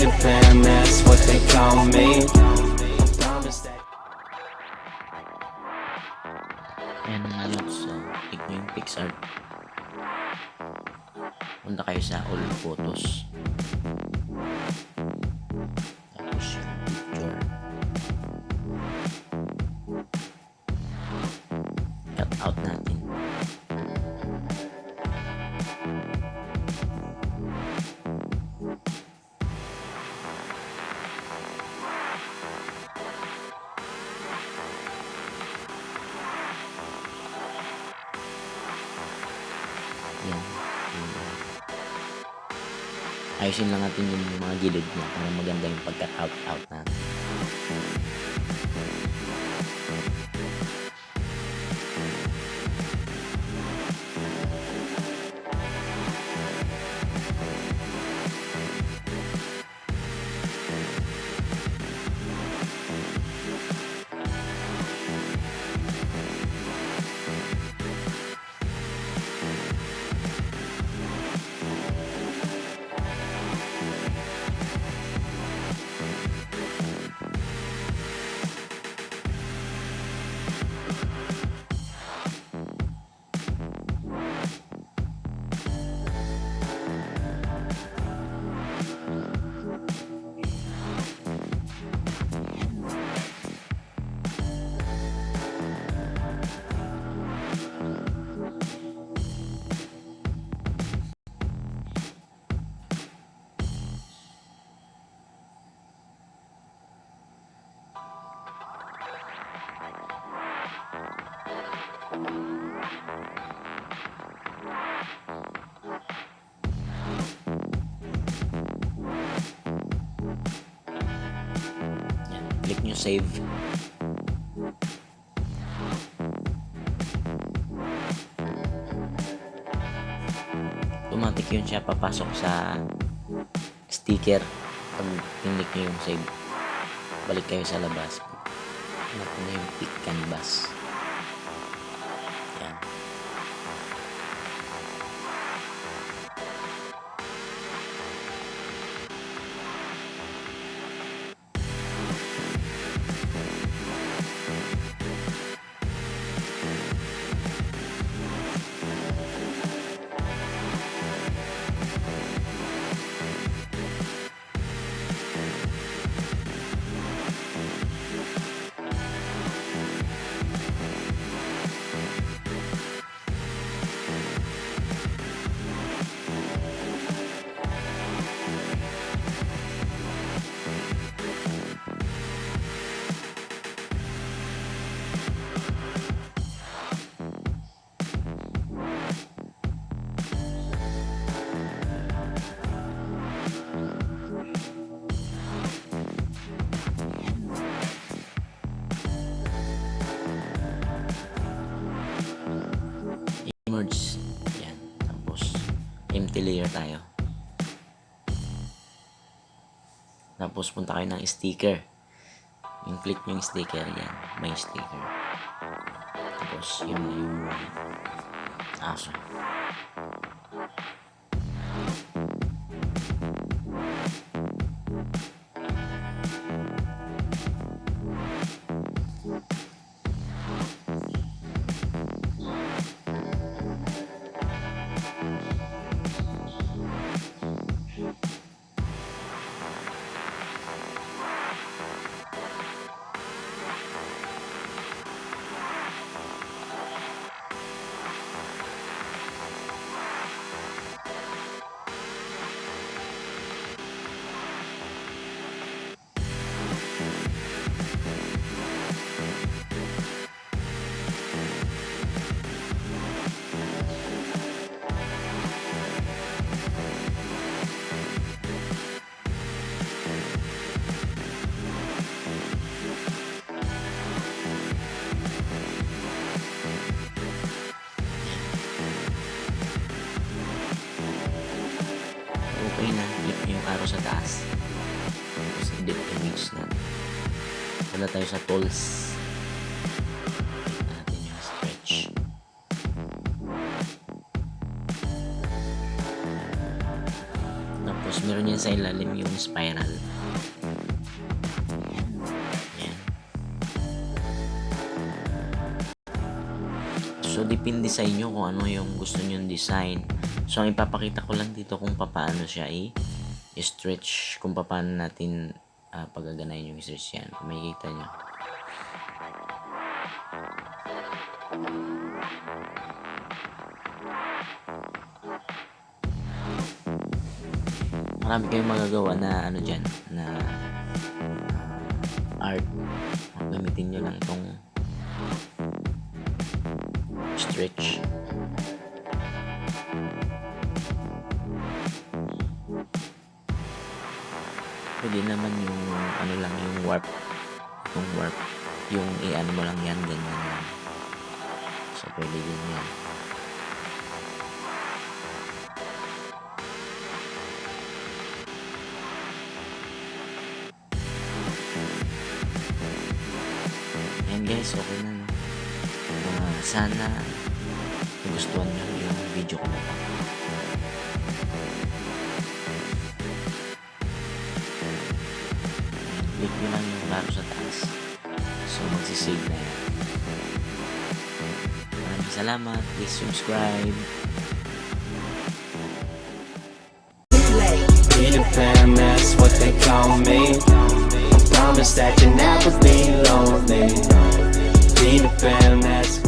Japan, that's what they call me. I promise that. Ayan mga lods, so click nyo yung picsart, punta kayo sa all photos, tapos yung picture, cut out natin. Yan. Ayusin lang natin yung mga gilid niya para maganda yung pagka out natin. Yan, click nyo save. Automatic yun siya papasok sa sticker. Pag click nyo yung save, balik kayo sa labas, hanap na yung pick canvas. Yan. Merge. Yan. Tapos empty layer tayo. Tapos punta kayo ng sticker. Yung click nyo yung sticker. Yan. May sticker. Tapos yun yung aso. Okay na, click nyo yung arrow sa taas, tapos edit image na. Wala tayo sa tools, natin yung stretch. Tapos meron yan niya sa ilalim yung spiral. Yan. So, depende sa inyo kung ano yung gusto nyo design. So, ang ipapakita ko lang dito kung paano siya i-stretch, kung paano natin paggaganayin yung stretch yan. Kung makikita nyo. Marami kayong magagawa na ano dyan, na art. Gamitin nyo lang itong stretch. Pwede naman yung ano lang, yung warp. Yung warp. Yung i-ano mo lang yan, ganyan lang. So, pwede din yan. Yan guys, okay na, no? Sana gustuhan nyo yung video ko na to. Click nyo lang yung laro sa taas. So, magsisave na yan. Maraming salamat. Please subscribe. Peter Pan, that's what they call me. I promise that you'll never be lonely. Peter Pan, that's